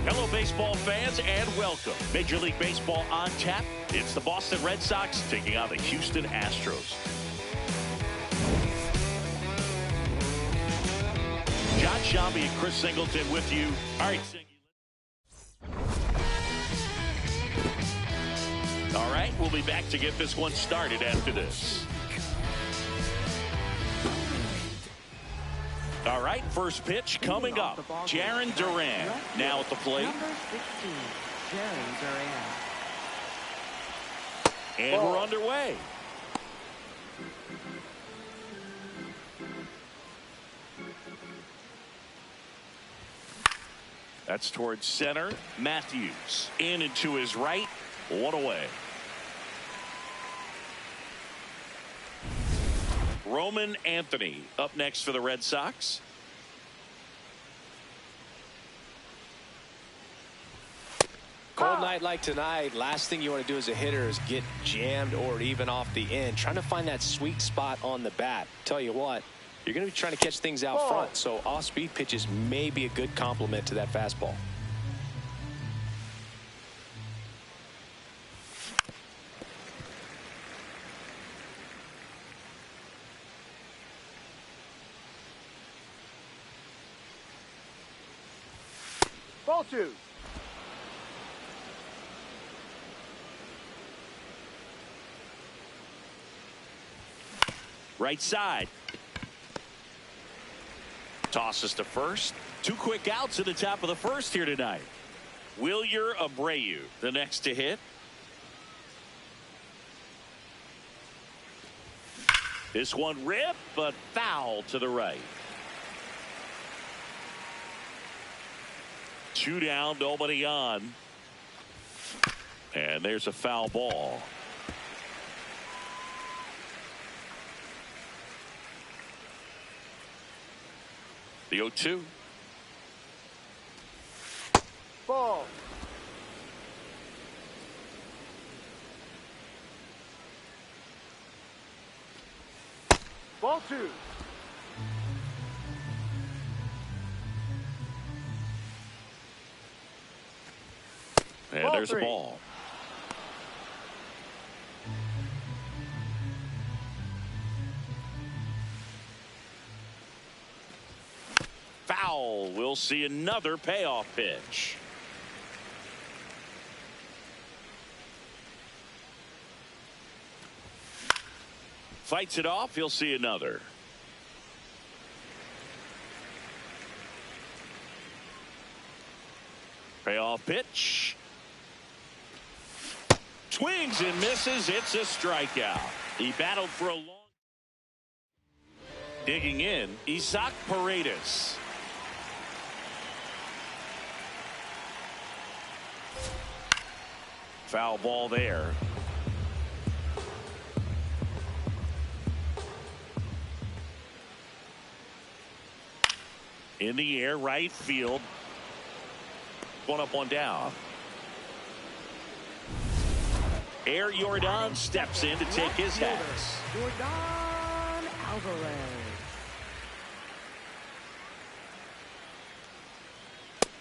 Hello, baseball fans, and welcome. Major League Baseball on tap. It's the Boston Red Sox taking on the Houston Astros. John Shambi and Chris Singleton with you. All right, All right, we'll be back to get this one started after this. All right, first pitch coming up. Jarren Duran now at the plate. Number 16, Jarren Duran. And we're underway. That's towards center. Matthews in and to his right. One away. Roman Anthony up next for the Red Sox. Cold night like tonight, last thing you want to do as a hitter is get jammed or even off the end. Trying to find that sweet spot on the bat. Tell you what, you're going to be trying to catch things out front, so off-speed pitches may be a good complement to that fastball. Ball two. Right side. Tosses to first. Two quick outs at the top of the first here tonight. Wilyer Abreu, the next to hit. This one ripped, but foul to the right. Two down, nobody on. And there's a foul ball. The 0-2. Ball. Ball two. And Ball there's three. a ball. Foul. We'll see another payoff pitch. Fights it off. He'll see another. Payoff pitch. Swings and misses. It's a strikeout. He battled for a long. Digging in, Isaac Paredes. Foul ball there. In the air, right field. One up, one down. Air Jordan steps in to take his hat. Jordan Alvarez.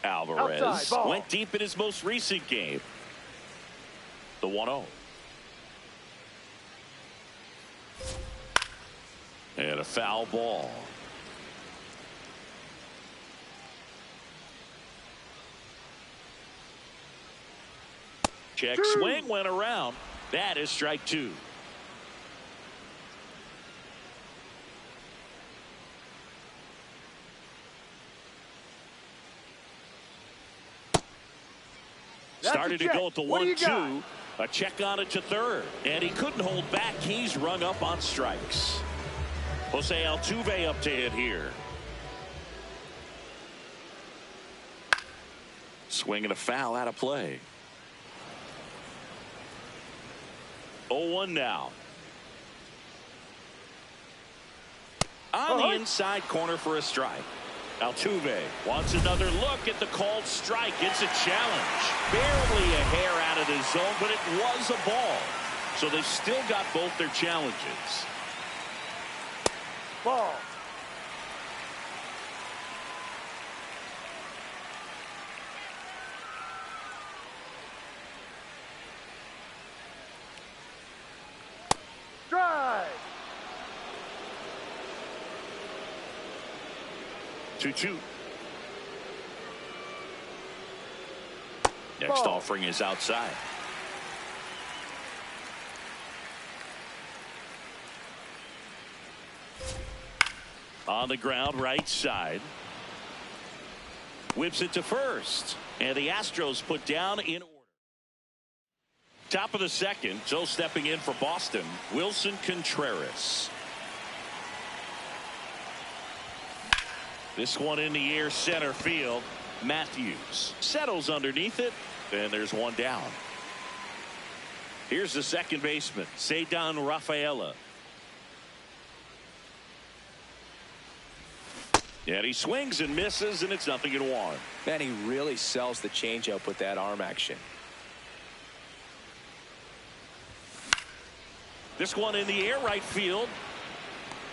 Alvarez went deep in his most recent game. The 1-0. And a foul ball. Check swing went around. That is strike two. Started to go at the 1-2. A check on it to third. And he couldn't hold back. He's rung up on strikes. Jose Altuve up to hit here. Swinging a foul out of play. 0-1 now. On the inside corner for a strike. Altuve wants another look at the called strike. It's a challenge. Barely a hair out of the zone, but it was a ball. So they still got both their challenges. Ball. 2-2. Next Ball. offering is outside. On the ground, right side. Whips it to first. And the Astros put down in order. Top of the second. So stepping in for Boston, Wilson Contreras. This one in the air, center field. Matthews settles underneath it. And there's one down. Here's the second baseman, Ceddanne Rafaela. And he swings and misses, and it's 0-1. Man, he really sells the changeup with that arm action. This one in the air, right field.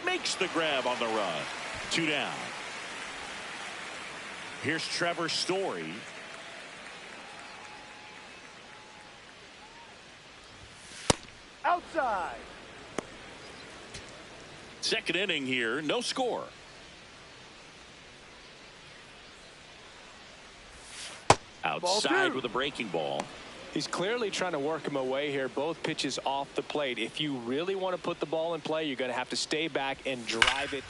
Makes the grab on the run. 2 down. Here's Trevor Story. Outside. Second inning here, no score. Outside with a breaking ball. He's clearly trying to work him away here. Both pitches off the plate. If you really want to put the ball in play, you're going to have to stay back and drive it.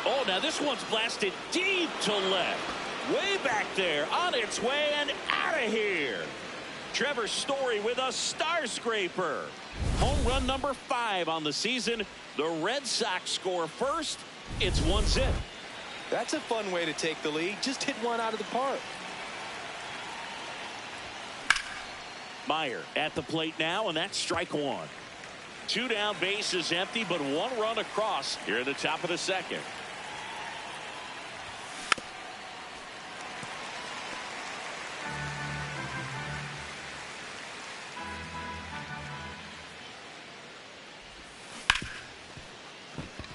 Oh, now this one's blasted deep to left. Way back there, on its way and out of here. Trevor Story with a star scraper. Home run number 5 on the season. The Red Sox score first. It's 1-0. That's a fun way to take the lead. Just hit one out of the park. Meyer at the plate now, and that's strike 1. 2 down, bases empty, but 1 run across here at the top of the second.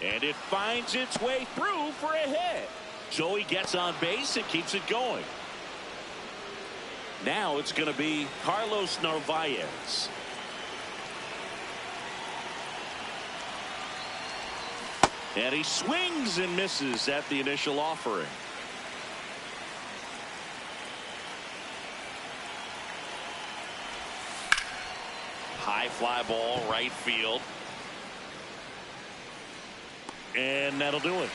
And it finds its way through for a hit. So he gets on base and keeps it going. Now it's going to be Carlos Narvaez. And he swings and misses at the initial offering. High fly ball, right field. And that'll do it.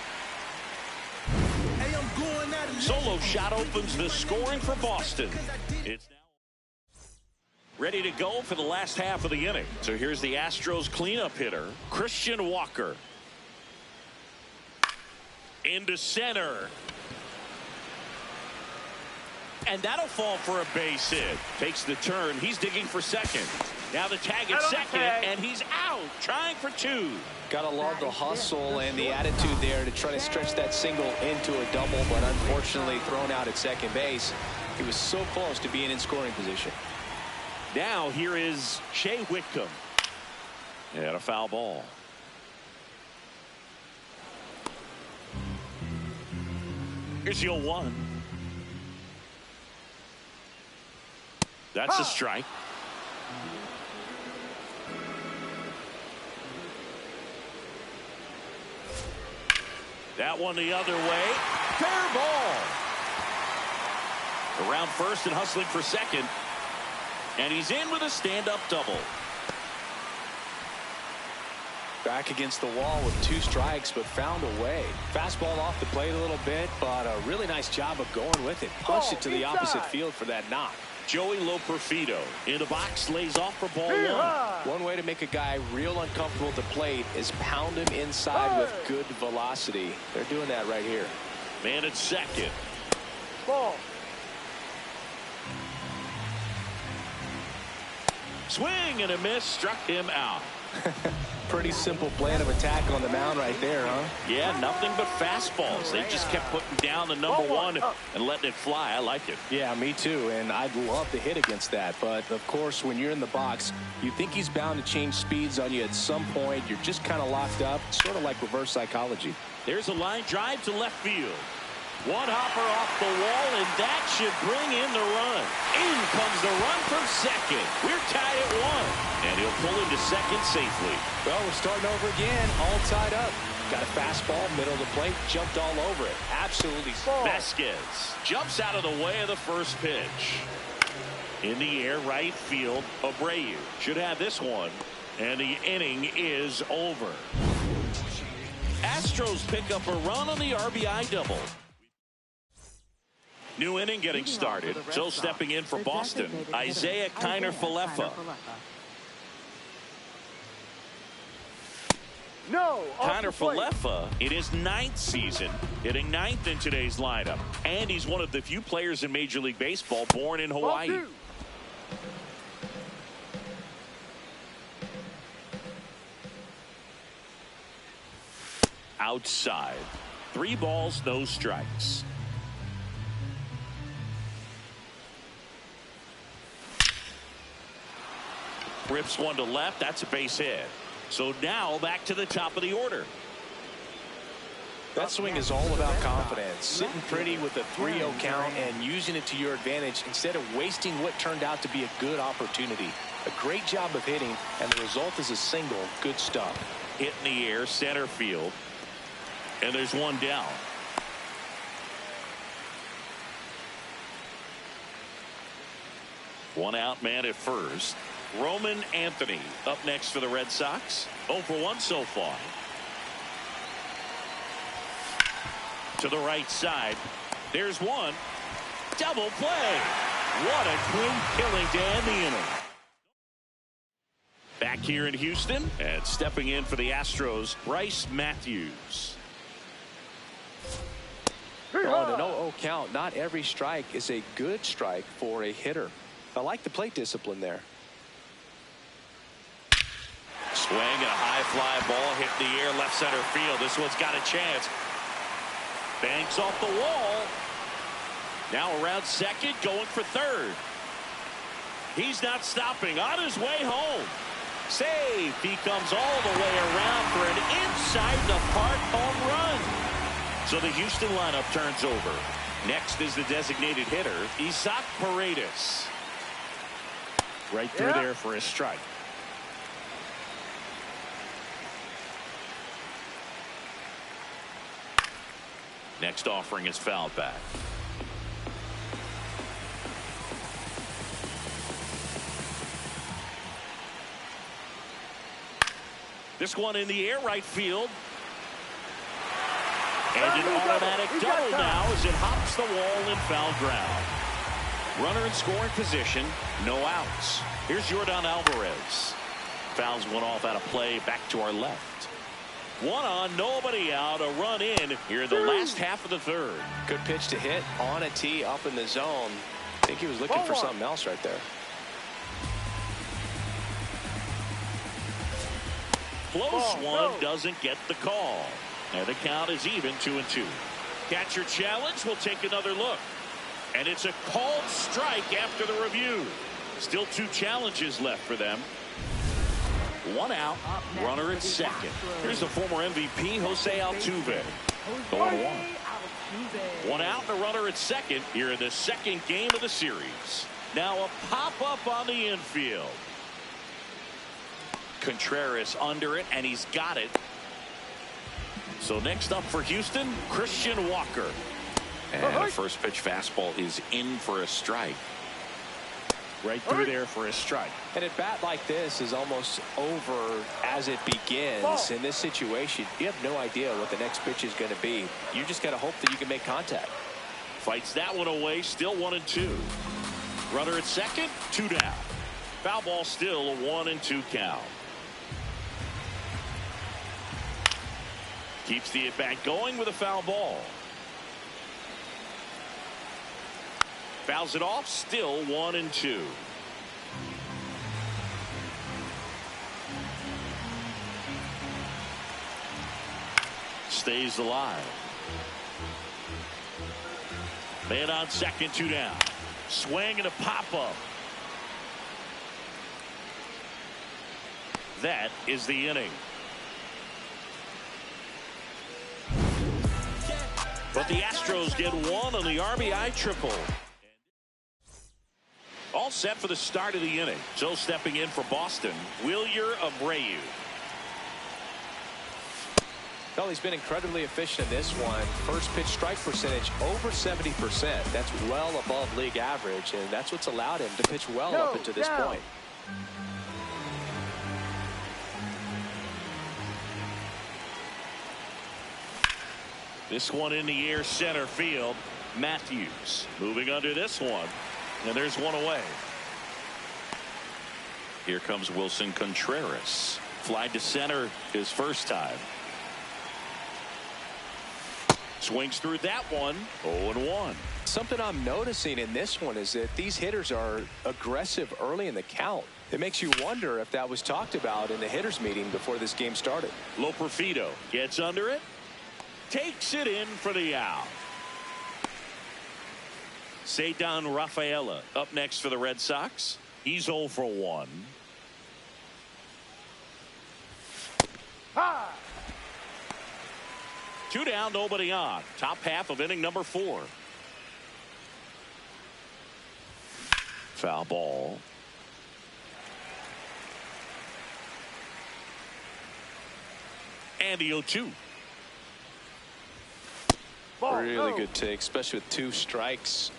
Solo shot opens the scoring for Boston. It's now ready to go for the last half of the inning. So here's the Astros cleanup hitter, Christian Walker. Into center. And that'll fall for a base hit. Takes the turn. He's digging for second. Now the tag at second, and he's out, trying for 2. Gotta love the hustle and the attitude there to try to stretch that single into a double, but unfortunately thrown out at second base. He was so close to being in scoring position. Now here is Shea Whitcomb. And a foul ball. Here's the 0-1. That's a strike. That one the other way. Fair ball. Around first and hustling for second. And he's in with a stand-up double. Back against the wall with 2 strikes, but found a way. Fastball off the plate a little bit, but a really nice job of going with it. Punched it to the opposite field for that knock. Joey Loperfido in the box, lays off for ball 1. One way to make a guy real uncomfortable at the plate is pound him inside with good velocity. They're doing that right here. Man at second. Ball. Swing and a miss, struck him out. Pretty simple plan of attack on the mound right there, huh? Yeah, nothing but fastballs. They just kept putting down the number 1 and letting it fly. I like it. Yeah, me too, and I'd love to hit against that. But, of course, when you're in the box, you think he's bound to change speeds on you at some point. You're just kind of locked up, sort of like reverse psychology. There's a line drive to left field. One hopper off the wall, and that should bring in the run. In comes the run from second. We're tied at 1. And he'll pull into second safely. Well, we're starting over again, all tied up. Got a fastball, middle of the plate, jumped all over it. Absolutely. Vasquez jumps out of the way of the first pitch. In the air, right field, Abreu should have this one, and the inning is over. Astros pick up a run on the RBI double. New inning getting started. So stepping in for Boston, Isaiah Kiner-Falefa. No. Kiner-Falefa in his 9th season, hitting 9th in today's lineup, and he's one of the few players in Major League Baseball born in Hawaii. Outside, 3 balls, no strikes. Rips one to left. That's a base hit. So now back to the top of the order. That swing is all about confidence. Sitting pretty with a 3-0 count and using it to your advantage instead of wasting what turned out to be a good opportunity. A great job of hitting, and the result is a single. Good stuff. Hit in the air, center field. And there's one down. One out man at first. Roman Anthony up next for the Red Sox. 0 for 1 so far. To the right side. There's one. Double play. What a clean killing to end the inning. Back here in Houston, and stepping in for the Astros, Bryce Matthews. On an 0-0 count, not every strike is a good strike for a hitter. I like the plate discipline there. Swing and a high fly ball hit in the air, left center field. This one's got a chance. Banks off the wall. Now around second, going for third. He's not stopping. On his way home. Save. He comes all the way around for an inside the park home run. So the Houston lineup turns over. Next is the designated hitter, Isaac Paredes. Right through there for a strike. Next offering is fouled back. This one in the air, right field. And an automatic double now as it hops the wall in foul ground. Runner in scoring position, no outs. Here's Yordan Alvarez. Fouls one off out of play, back to our left. One on, nobody out, a run in here in the last half of the third. Good pitch to hit on a tee up in the zone. I think he was looking for something else right there. Close one, doesn't get the call. And the count is even 2-2. Catcher challenge will take another look. And it's a called strike after the review. Still 2 challenges left for them. One out, runner at second. Here's the former MVP, Jose Altuve. Going 1. One out and a runner at second here in the second game of the series. Now a pop-up on the infield. Contreras under it, and he's got it. So next up for Houston, Christian Walker. And a first pitch fastball is in for a strike. Right through there for a strike. And a bat like this is almost over as it begins. In this situation, you have no idea what the next pitch is going to be. You just got to hope that you can make contact. Fights that one away, still 1-2. Runner at second, 2 down. Foul ball still a 1-2 count. Keeps the at-bat going with a foul ball. Fouls it off, still 1-2. Stays alive. Man on second, 2 down. Swing and a pop-up. That is the inning. But the Astros get 1 on the RBI triple. All set for the start of the inning. So stepping in for Boston, Wilyer Abreu. Well, he's been incredibly efficient in this one. First pitch strike percentage over 70%. That's well above league average, and that's what's allowed him to pitch well up until this point. This one in the air, center field. Matthews moving under this one, and there's one away. Here comes Wilson Contreras. Fly to center his first time. Swings through that one. 0-1. Something I'm noticing in this one is that these hitters are aggressive early in the count. It makes you wonder if that was talked about in the hitters meeting before this game started. Loperfido gets under it. Takes it in for the out. Cedar Rafaela up next for the Red Sox. He's 0 for 1. High. 2 down, nobody on. Top half of inning number 4. Foul ball. And the 0-2. Ball, Really no. good take, especially with 2 strikes.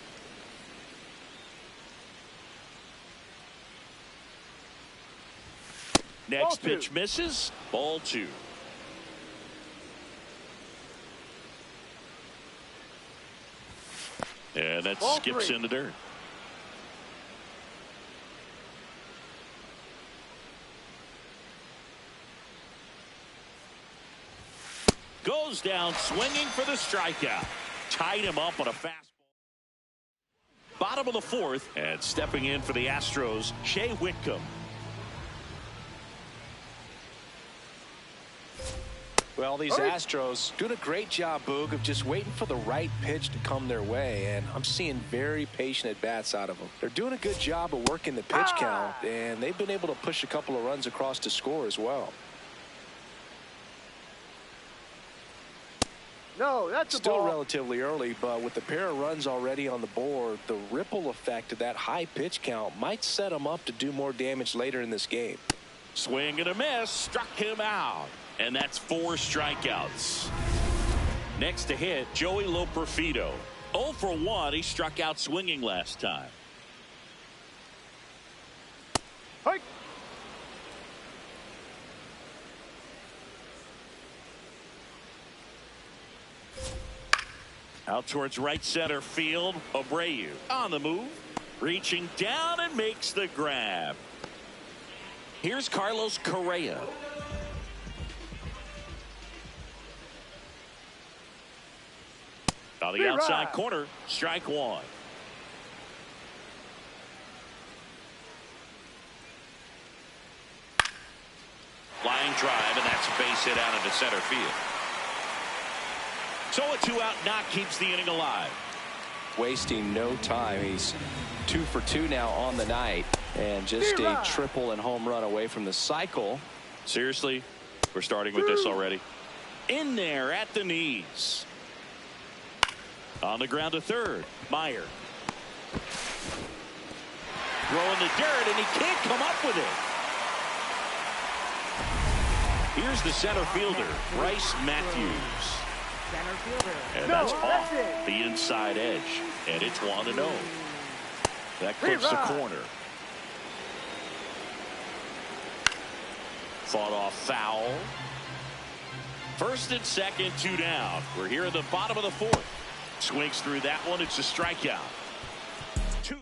Next Ball 2. pitch misses. Ball 2. And that Ball skips 3. in the dirt. Goes down swinging for the strikeout. Tied him up on a fastball. Bottom of the 4th, and stepping in for the Astros, Shea Whitcomb. Well, these Astros doing a great job, Boog, of just waiting for the right pitch to come their way, and I'm seeing very patient at-bats out of them. They're doing a good job of working the pitch count, and they've been able to push a couple of runs across to score as well. No, that's a Still ball. relatively early, but with the pair of runs already on the board, the ripple effect of that high pitch count might set them up to do more damage later in this game. Swing and a miss. Struck him out. And that's 4 strikeouts. Next to hit, Joey Loperfido. 0 for 1. He struck out swinging last time. Hey. Out towards right center field. Abreu on the move. Reaching down and makes the grab. Here's Carlos Correa. On the outside corner, strike 1. Flying drive, and that's a base hit out into center field. So a 2-out knock keeps the inning alive. Wasting no time. He's 2 for 2 now on the night, and just a triple and home run away from the cycle. Seriously, we're starting with this already. In there at the knees. On the ground to third, Meyer. Throwing the dirt, and he can't come up with it. Here's the center fielder, Bryce Matthews. Center fielder. And that's off the inside edge. And it's 1-0. That clips the corner. Fought off foul. First and second, 2 down. We're here at the bottom of the 4th. Swings through that one. It's a strikeout. 2.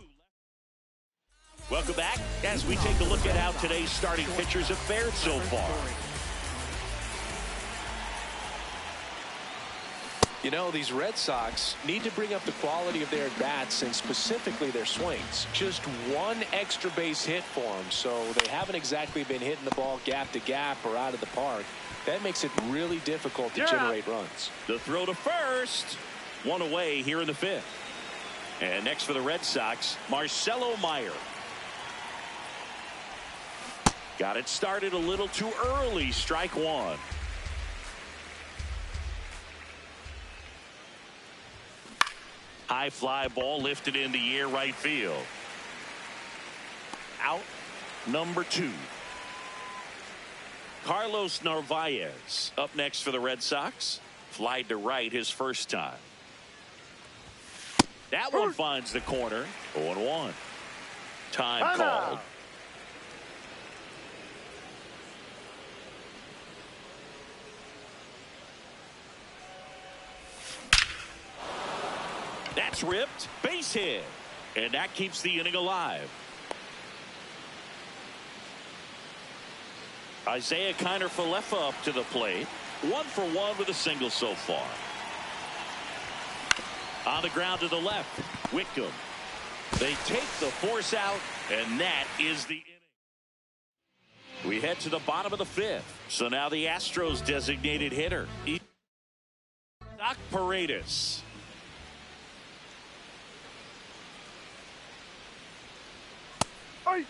Welcome back as we take a look at how today's starting pitchers have fared so far. You know, these Red Sox need to bring up the quality of their bats and specifically their swings. Just 1 extra base hit for them, so they haven't exactly been hitting the ball gap to gap or out of the park. That makes it really difficult to generate runs. The throw to first. 1 away here in the 5th. And next for the Red Sox, Marcelo Meyer. Got it started a little too early. Strike 1. High fly ball lifted in the air right field. Out number 2. Carlos Narvaez up next for the Red Sox. Flied to right his first time. That one finds the corner. 0-1. Time called. That's ripped. Base hit. And that keeps the inning alive. Isaiah Kiner-Falefa up to the plate. 1 for 1 with a single so far. On the ground to the left. Wickham. They take the force out, and that is the inning. We head to the bottom of the 5th. So now the Astros designated hitter, Doc Paredes. Hey.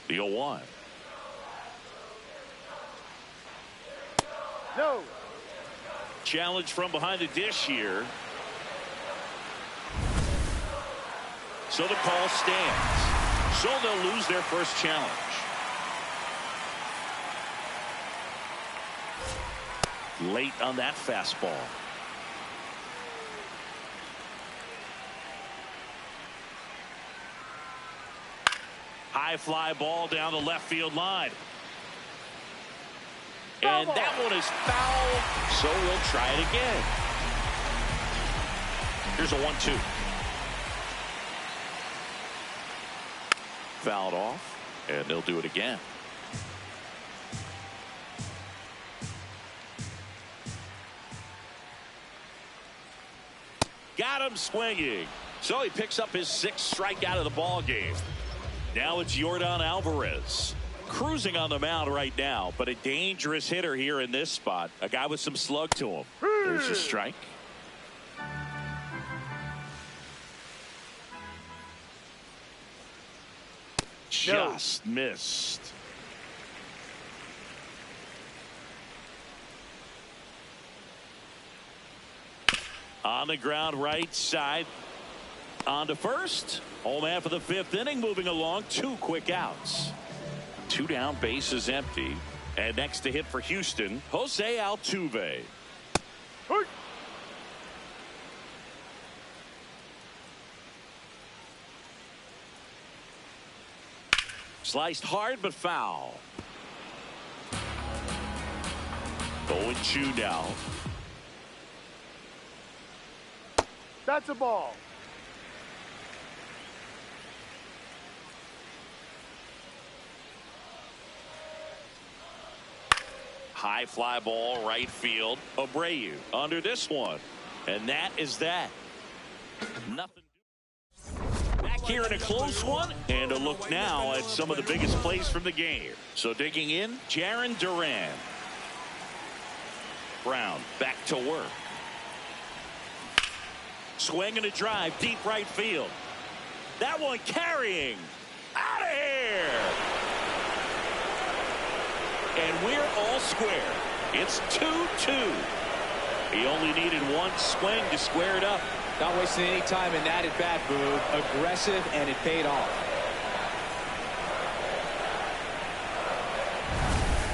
The 0-1. No. Challenge from behind the dish here. So the call stands. So they'll lose their first challenge. Late on that fastball. High fly ball down the left field line. And that one is foul, so we'll try it again. Here's a 1-2. Fouled off, and they'll do it again. Got him swinging. So he picks up his 6th strikeout of the ball game. Now it's Yordan Alvarez. Cruising on the mound right now, but a dangerous hitter here in this spot. A guy with some slug to him. There's a strike. Just missed. On the ground right side. On to first. Home half of the 5th inning moving along. 2 quick outs. 2 down, bases empty. And next to hit for Houston, Jose Altuve. Hey. Sliced hard but foul. 0-2 now. That's a ball. High fly ball right field. Abreu under this one. And that is that. Nothing. Back here in a close one. And a look now at some of the biggest plays from the game. So digging in, Jarren Duran. Brown back to work. Swing and a drive deep right field. That one carrying. Out of here. And we're all square. It's 2-2. He only needed one swing to square it up. Not wasting any time in that at-bat, Boog. Aggressive, and it paid off.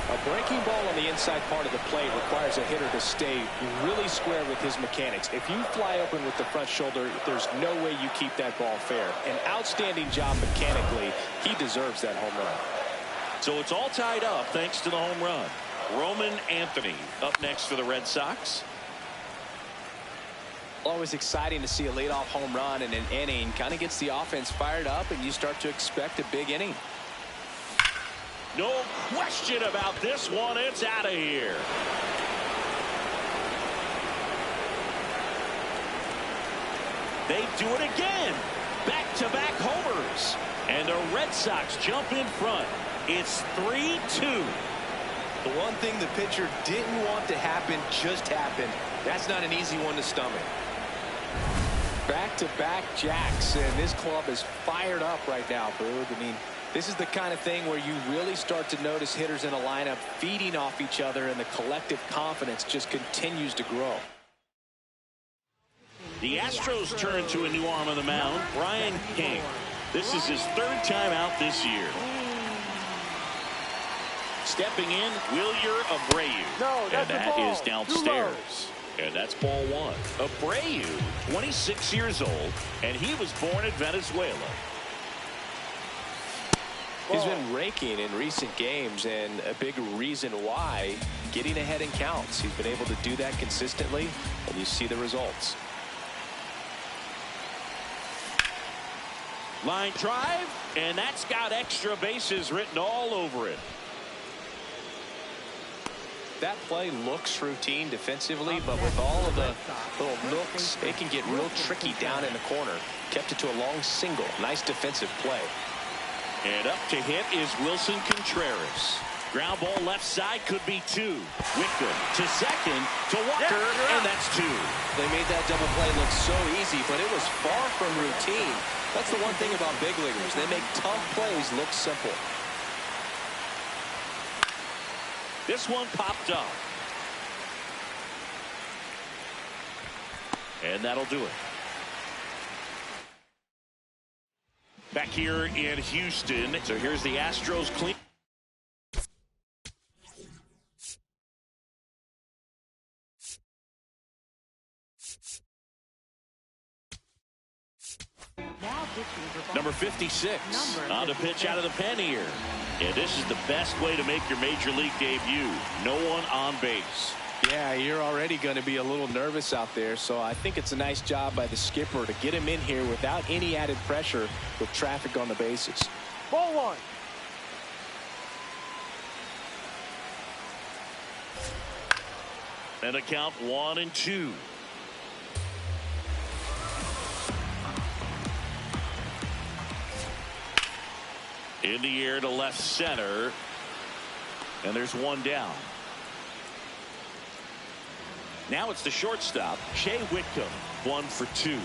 A breaking ball on the inside part of the plate requires a hitter to stay really square with his mechanics. If you fly open with the front shoulder, there's no way you keep that ball fair. An outstanding job mechanically. He deserves that home run. So it's all tied up thanks to the home run. Roman Anthony up next for the Red Sox. Always exciting to see a leadoff home run in an inning. Kind of gets the offense fired up, and you start to expect a big inning. No question about this one. It's out of here. They do it again. Back-to-back homers. And the Red Sox jump in front. It's 3-2. The one thing the pitcher didn't want to happen just happened. That's not an easy one to stomach. Back-to-back jacks, and this club is fired up right now, Boog. I mean, this is the kind of thing where you really start to notice hitters in a lineup feeding off each other, and the collective confidence just continues to grow. The Astros turn to a new arm on the mound, Brian King. This is his third time out this year. Stepping in, Wilyer Abreu. No, and that's that a ball. is downstairs. And that's ball one. Abreu, 26 years old, and he was born in Venezuela. He's been raking in recent games, and a big reason why, getting ahead in counts. He's been able to do that consistently, and you see the results. Line drive, and that's got extra bases written all over it. That play looks routine defensively, but with all of the little nooks, it can get real tricky down in the corner. Kept it to a long single. Nice defensive play. And up to hit is Wilson Contreras. Ground ball left side, could be two. Wickham to second, to Walker, and that's two. They made that double play look so easy, but it was far from routine. That's the one thing about big leaguers. They make tough plays look simple. This one popped up. And that'll do it. Back here in Houston. So here's the Astros clean. Number 56 on the pitch out of the pen here. And this is the best way to make your major league debut. No one on base. Yeah, you're already going to be a little nervous out there, so I think it's a nice job by the skipper to get him in here without any added pressure with traffic on the bases. Ball one. And a count 1-2. In the air to left center. And there's one down. Now it's the shortstop, Shea Whitcomb, 1 for 2.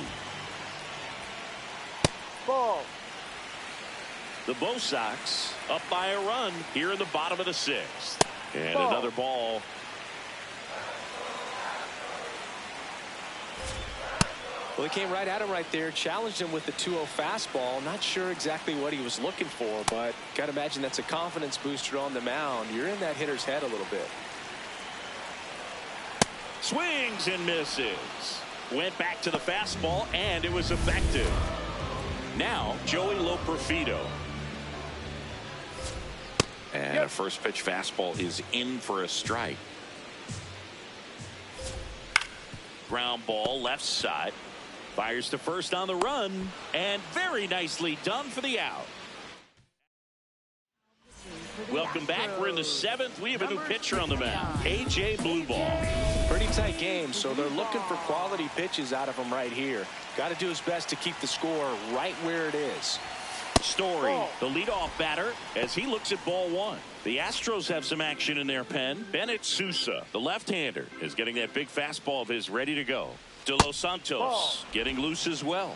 Ball. The Bo Sox up by a run here in the bottom of the 6th. And another ball. Well, he came right at him right there, challenged him with the 2-0 fastball. Not sure exactly what he was looking for, but got to imagine that's a confidence booster on the mound. You're in that hitter's head a little bit. Swings and misses. Went back to the fastball, and it was effective. Now, Joey Loperfido. And a first pitch fastball is in for a strike. Ground ball left side. Fires to first on the run, and very nicely done for the out. Welcome back. We're in the 7th. We have a new pitcher on the mound, A.J. Blueball. Pretty tight game, so they're looking for quality pitches out of him right here. Got to do his best to keep the score right where it is. Story, the leadoff batter, as he looks at ball one. The Astros have some action in their pen. Bennett Sousa, the left-hander, is getting that big fastball of his ready to go. De Los Santos getting loose as well.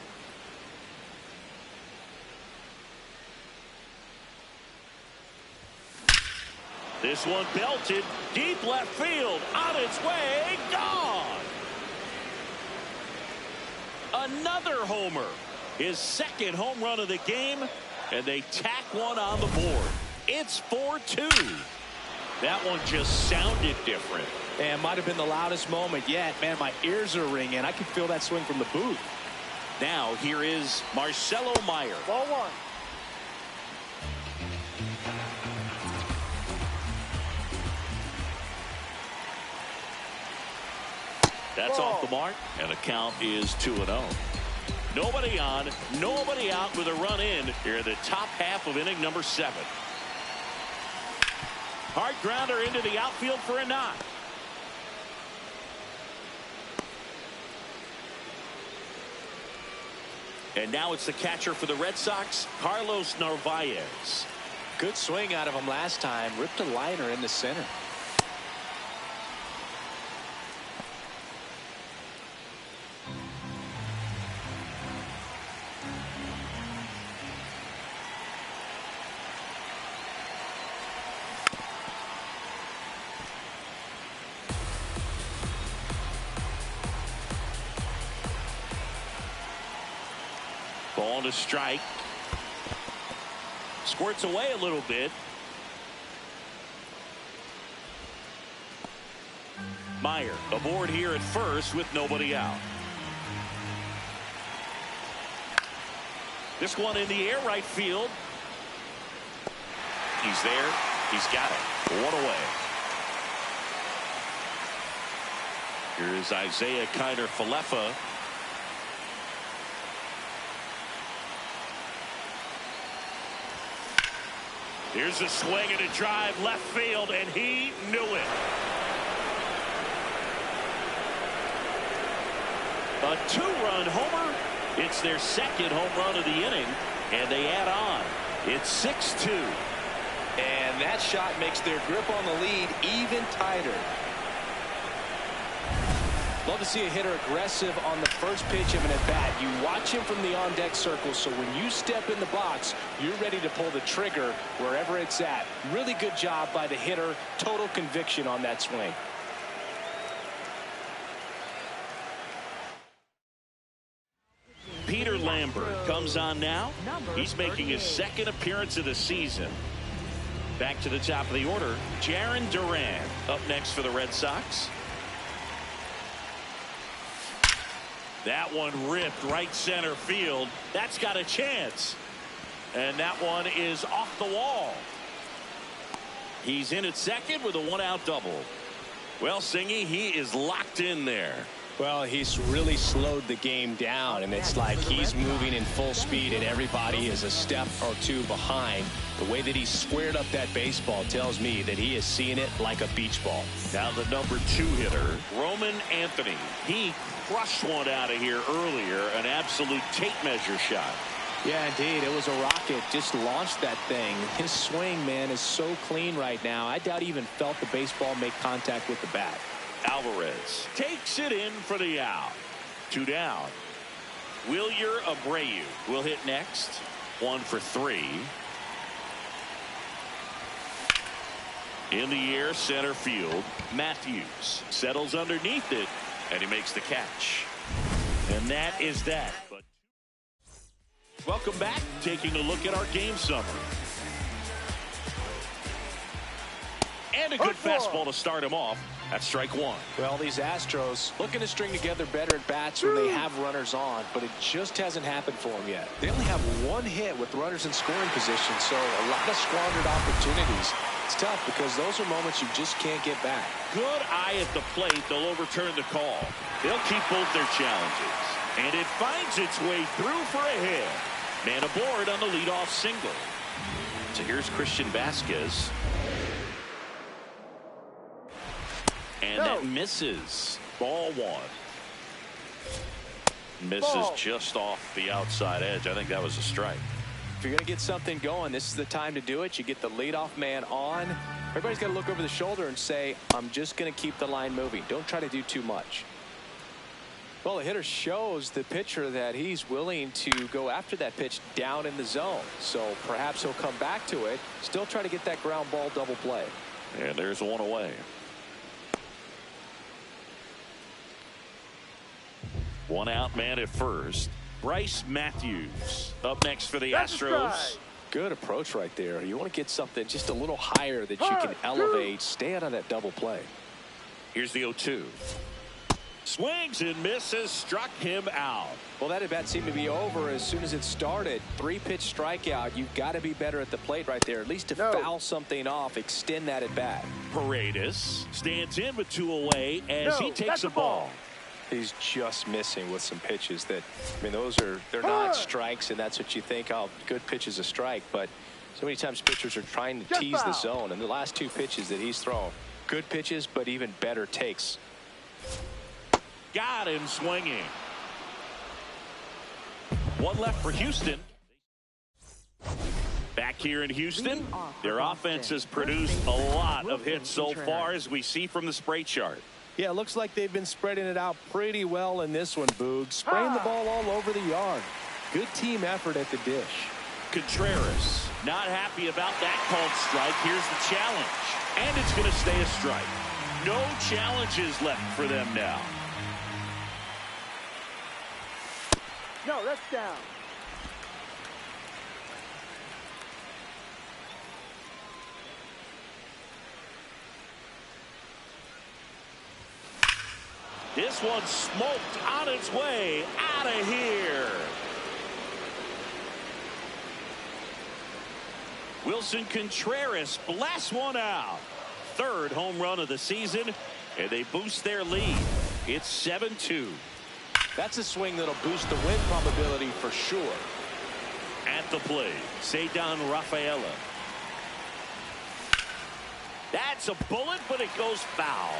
This one belted deep left field, on its way, gone. Another homer, his second home run of the game, and they tack one on the board. It's 4-2. That one just sounded different. And might have been the loudest moment yet. Man, my ears are ringing. I can feel that swing from the booth. Now here is Marcelo Meyer. Ball one. That's off the mark, and the count is 2-0. Nobody on, nobody out with a run in here in the top half of inning number 7. Hard grounder into the outfield for a knock. And now it's the catcher for the Red Sox, Carlos Narvaez. Good swing out of him last time. Ripped a liner in the center. Calling a strike. Squirts away a little bit. Meyer aboard here at first with nobody out. This one in the air right field. He's there. He's got it. One away. Here is Isaiah Kiner-Falefa. Here's a swing and a drive left field, and he knew it. A two-run homer. It's their second home run of the inning, and they add on. It's 6-2. And that shot makes their grip on the lead even tighter. Love to see a hitter aggressive on the first pitch of an at-bat. You watch him from the on-deck circle, so when you step in the box, you're ready to pull the trigger wherever it's at. Really good job by the hitter. Total conviction on that swing. Peter Lambert comes on now. He's making his second appearance of the season. Back to the top of the order, Jarren Duran up next for the Red Sox. That one ripped right center field. That's got a chance. And that one is off the wall. He's in at second with a one-out double. Well, Singy, he is locked in there. Well, he's really slowed the game down, and it's like he's moving in full speed and everybody is a step or two behind. The way that he squared up that baseball tells me that he is seeing it like a beach ball. Now the number 2 hitter, Roman Anthony. He crushed one out of here earlier, an absolute tape measure shot. Yeah, indeed. It was a rocket. Just launched that thing. His swing, man, is so clean right now. I doubt he even felt the baseball make contact with the bat. Alvarez takes it in for the out. 2 down. Wilyer Abreu will hit next. 1 for 3. In the air, center field. Matthews settles underneath it, and he makes the catch. And that is that. But welcome back. Taking a look at our game summary. And a good fastball to start him off. That's strike 1. Well, these Astros looking to string together better at bats when they have runners on, but it just hasn't happened for them yet. They only have 1 hit with runners in scoring position, so a lot of squandered opportunities. It's tough because those are moments you just can't get back. Good eye at the plate. They'll overturn the call. They'll keep both their challenges. And it finds its way through for a hit. Man aboard on the leadoff single. So here's Christian Vasquez. And that misses. Ball 1. Misses just off the outside edge. I think that was a strike. If you're going to get something going, this is the time to do it. You get the leadoff man on. Everybody's got to look over the shoulder and say, I'm just going to keep the line moving. Don't try to do too much. Well, the hitter shows the pitcher that he's willing to go after that pitch down in the zone. So perhaps he'll come back to it. Still try to get that ground ball double play. And there's 1 away. 1 out, man at first. Bryce Matthews up next for the Astros. Good approach right there. You want to get something just a little higher that you can elevate. Stay out of that double play. Here's the 0-2. Swings and misses. Struck him out. Well, that at bat seemed to be over as soon as it started. 3-pitch strikeout. You've got to be better at the plate right there. At least to foul something off. Extend that at bat. Paredes stands in with 2 away as he takes a ball. He's just missing with some pitches that, I mean, they're not strikes, and that's what you think, oh, good pitch is a strike. But so many times pitchers are trying to tease the zone, and the last 2 pitches that he's thrown, good pitches, but even better takes. Got him swinging. 1 left for Houston. Back here in Houston, their offense has produced a lot of hits so far, as we see from the spray chart. Yeah, it looks like they've been spreading it out pretty well in this one, Boog. Spraying the ball all over the yard. Good team effort at the dish. Contreras not happy about that called strike. Here's the challenge. And it's going to stay a strike. No challenges left for them now. No, that's down. This one smoked on its way out of here. Wilson Contreras blasts one out. Third home run of the season, and they boost their lead. It's 7-2. That's a swing that'll boost the win probability for sure. At the plate, Cedar Rafaela. That's a bullet, but it goes foul.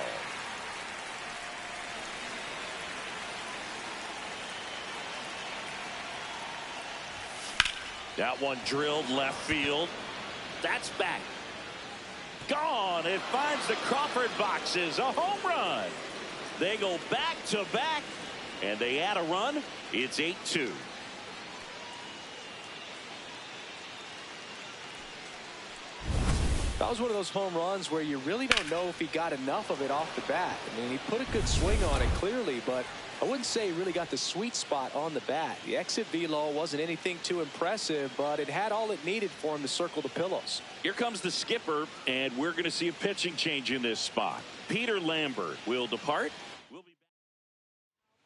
That one drilled left field. That's back. Gone. It finds the Crawford boxes. A home run. They go back to back, and they add a run. It's 8-2. That was one of those home runs where you really don't know if he got enough of it off the bat. I mean, he put a good swing on it clearly, but I wouldn't say he really got the sweet spot on the bat. The exit velo wasn't anything too impressive, but it had all it needed for him to circle the pillows. Here comes the skipper, and we're going to see a pitching change in this spot. Peter Lambert will depart. We'll be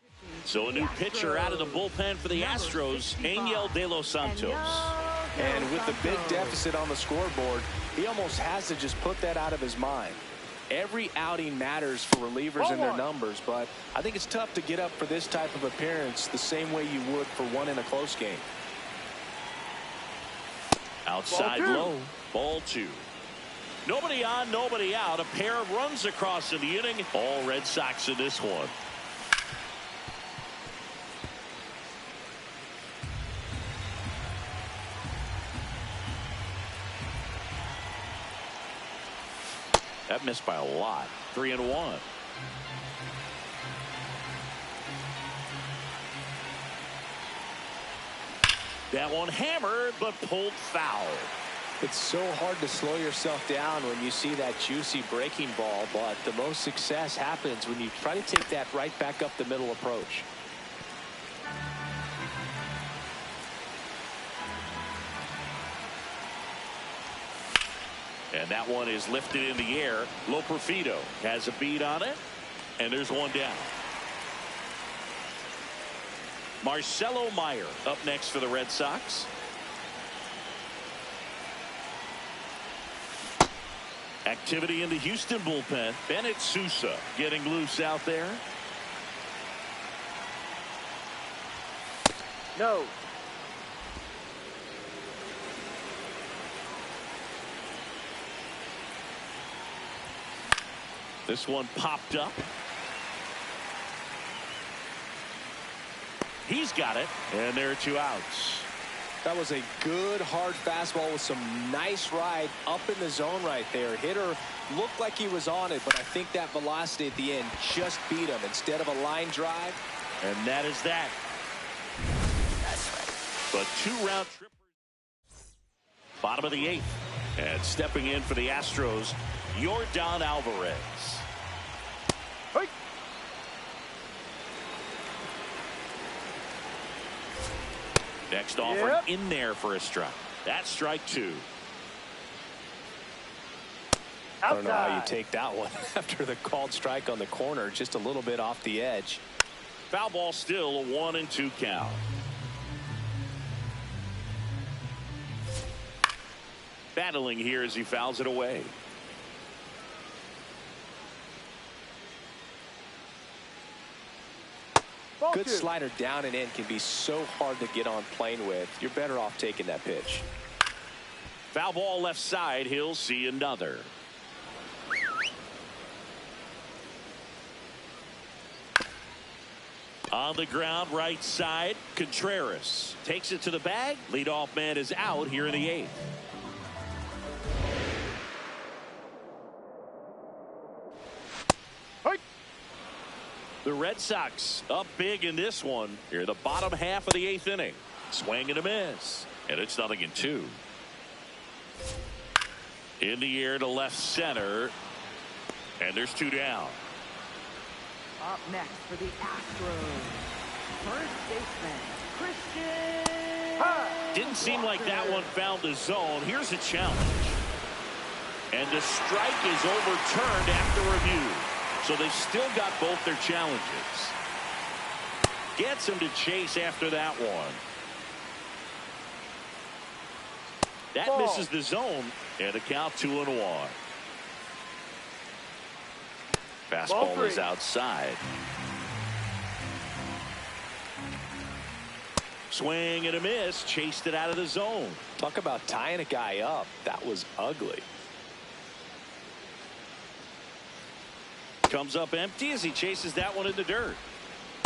back. So a new pitcher out of the bullpen for the Astros, Angel De Los Santos. And with the big deficit on the scoreboard, he almost has to just put that out of his mind. Every outing matters for relievers and their numbers, but I think it's tough to get up for this type of appearance the same way you would for one in a close game. Outside low, ball 2. Nobody on, nobody out. A pair of runs across in the inning. All Red Sox in this one. That missed by a lot. 3-1. That one hammered, but pulled foul. It's so hard to slow yourself down when you see that juicy breaking ball, but the most success happens when you try to take that right back up the middle approach. And that one is lifted in the air. Loperfido has a beat on it, and there's one down. Marcelo Meyer up next for the Red Sox. Activity in the Houston bullpen. Bennett Sousa getting loose out there. No. This one popped up. He's got it, and there are 2 outs. That was a good hard fastball with some nice ride up in the zone right there. Hitter looked like he was on it, but I think that velocity at the end just beat him instead of a line drive. And that is that. But 2-round trippers. Bottom of the 8th. And stepping in for the Astros, Yordan Alvarez. Hey. Next offer in there for a strike. That's strike 2. I don't know how you take that one after the called strike on the corner, just a little bit off the edge. Foul ball, still a 1-2 count. Battling here as he fouls it away. Good slider down and in can be so hard to get on plane with. You're better off taking that pitch. Foul ball left side. He'll see another. On the ground, right side, Contreras takes it to the bag. Leadoff man is out here in the 8th. The Red Sox up big in this one. Here, the bottom half of the 8th inning. Swing and a miss. And it's 0-2. In the air to left center. And there's 2 down. Up next for the Astros, first baseman, Christian. Didn't seem like that one found the zone. Here's a challenge. And the strike is overturned after review. So they've still got both their challenges. Gets him to chase after that one. That misses the zone, and a count 2-1. Fastball is outside. Swing and a miss, chased it out of the zone. Talk about tying a guy up. That was ugly. Comes up empty as he chases that one in the dirt.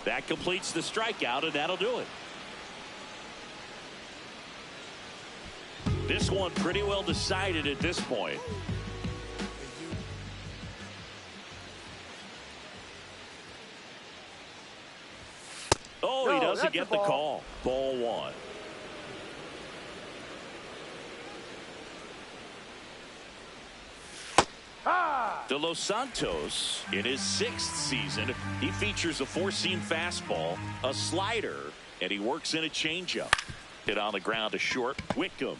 That completes the strikeout, and that'll do it. This one pretty well decided at this point. Oh, he doesn't get the call. Ball one. De Los Santos, in his 6th season, he features a 4-seam fastball, a slider, and he works in a changeup. Hit on the ground to short. Wickham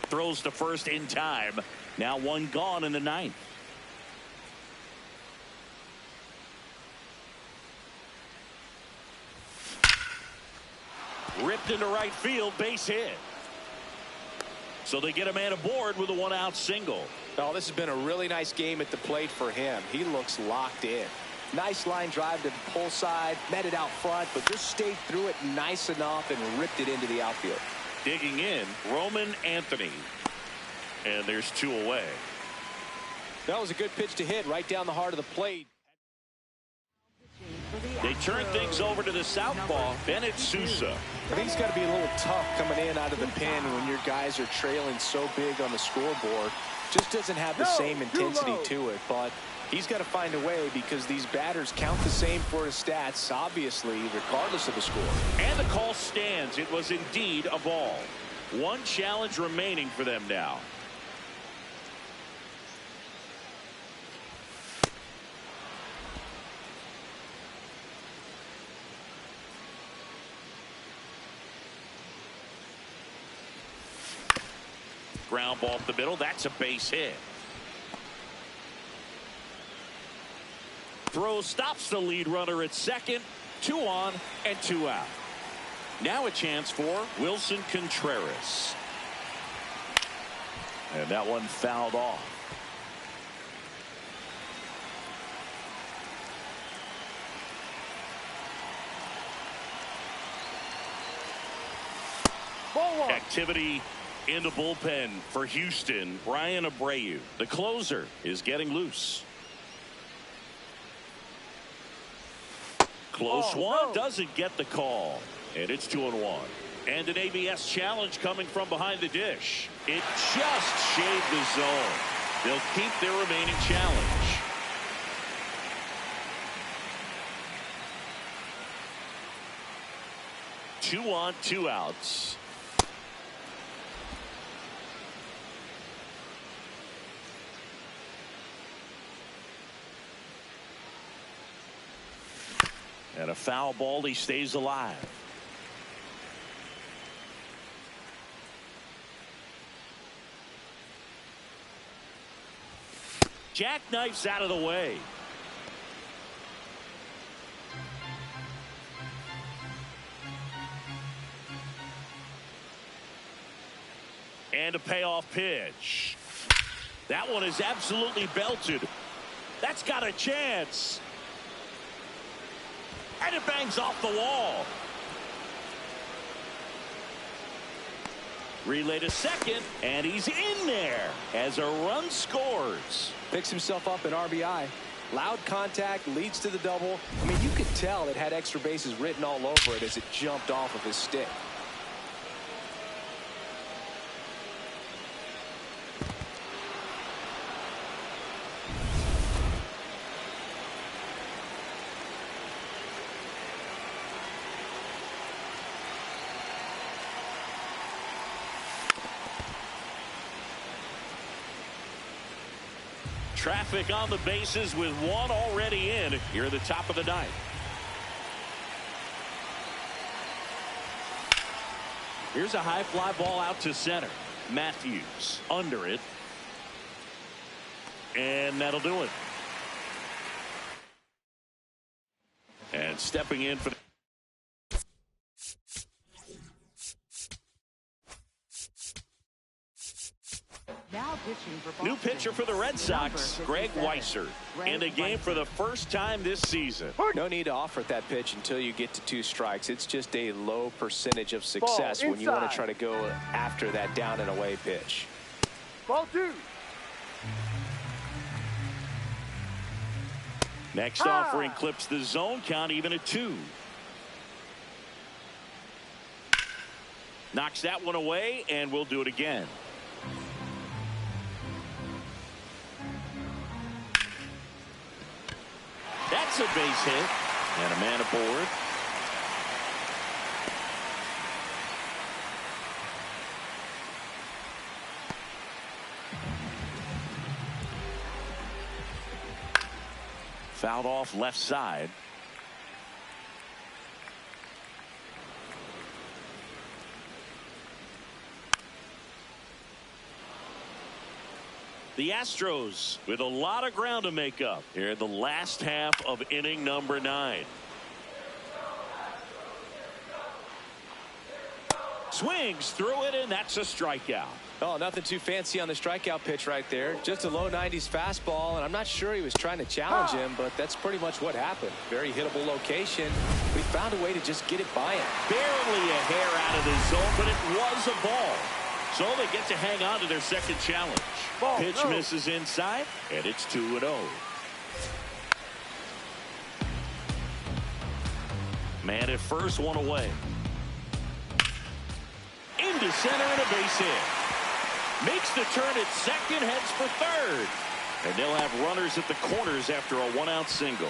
throws to first in time. Now one gone in the 9th. Ripped into right field, base hit. So they get a man aboard with a 1-out single. Oh, this has been a really nice game at the plate for him. He looks locked in. Nice line drive to the pull side, met it out front, but just stayed through it nice enough and ripped it into the outfield. Digging in, Roman Anthony. And there's 2 away. That was a good pitch to hit right down the heart of the plate. They turn things over to the southpaw, Bennett Sousa. I think it's got to be a little tough coming in out of the pen when your guys are trailing so big on the scoreboard. Just doesn't have the same intensity to it, but he's got to find a way because these batters count the same for his stats, obviously, regardless of the score. And the call stands. It was indeed a ball. One challenge remaining for them now. Ground ball up the middle. That's a base hit. Throw stops the lead runner at second. 2 on and 2 out. Now a chance for Wilson Contreras. And that one fouled off. Ball 1. Activity in the bullpen for Houston. Brian Abreu, the closer, is getting loose. Close one, doesn't get the call. And it's 2-1. And an ABS challenge coming from behind the dish. It just shaved the zone. They'll keep their remaining challenge. Two on, 2 outs. And a foul ball, he stays alive. Jackknifes out of the way. And a payoff pitch. That one is absolutely belted. That's got a chance. And it bangs off the wall. Relay to second, and he's in there as a run scores. Picks himself up an RBI. Loud contact, leads to the double. I mean, you could tell it had extra bases written all over it as it jumped off of his stick. Traffic on the bases with one already in here at the top of the 9th. Here's a high fly ball out to center. Matthews under it. And that'll do it. stepping in for the Now pitching for Boston. new pitcher for the Red Sox, Greg Weissert, in the game for the first time this season. No need to offer at that pitch until you get to 2 strikes. It's just a low percentage of success when you want to try to go after that down and away pitch. Ball 2. Next offering clips the zone count even at 2. Knocks that one away, and we'll do it again. That's a base hit, and a man aboard. Fouled off left side. The Astros with a lot of ground to make up here in the last half of inning number 9. Swings through it, and that's a strikeout. Oh, nothing too fancy on the strikeout pitch right there. Just a low 90s fastball, and I'm not sure he was trying to challenge him, but that's pretty much what happened. Very hittable location, but he found a way to just get it by him. Barely a hair out of the zone, but it was a ball. So they get to hang on to their second challenge. Pitch misses inside, and it's 2-0. Man at first, one away. Into center and a base hit. Makes the turn at second, heads for third. And they'll have runners at the corners after a 1-out single.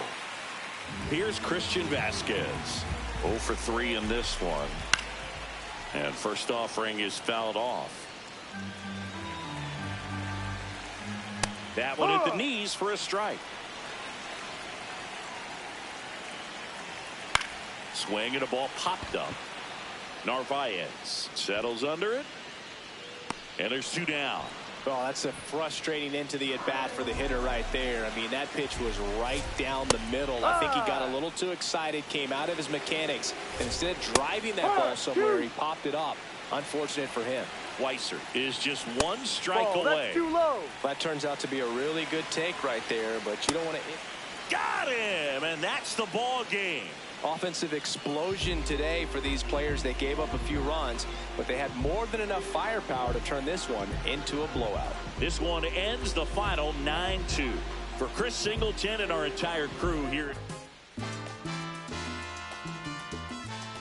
Here's Christian Vasquez. 0 for 3 in this one. And first offering is fouled off. That one at the knees for a strike. Swing and a ball popped up. Narvaez settles under it. And there's 2 down. Oh, that's a frustrating end to the at-bat for the hitter right there. I mean, that pitch was right down the middle. I think he got a little too excited, came out of his mechanics, and instead of driving that ball somewhere, he popped it up. Unfortunate for him. Weissert is just 1 strike away. That's too low. That turns out to be a really good take right there, but you don't want to... Got him, and that's the ball game. Offensive explosion today for these players. They gave up a few runs, but they had more than enough firepower to turn this one into a blowout. This one ends the final 9-2. For Chris Singleton and our entire crew here.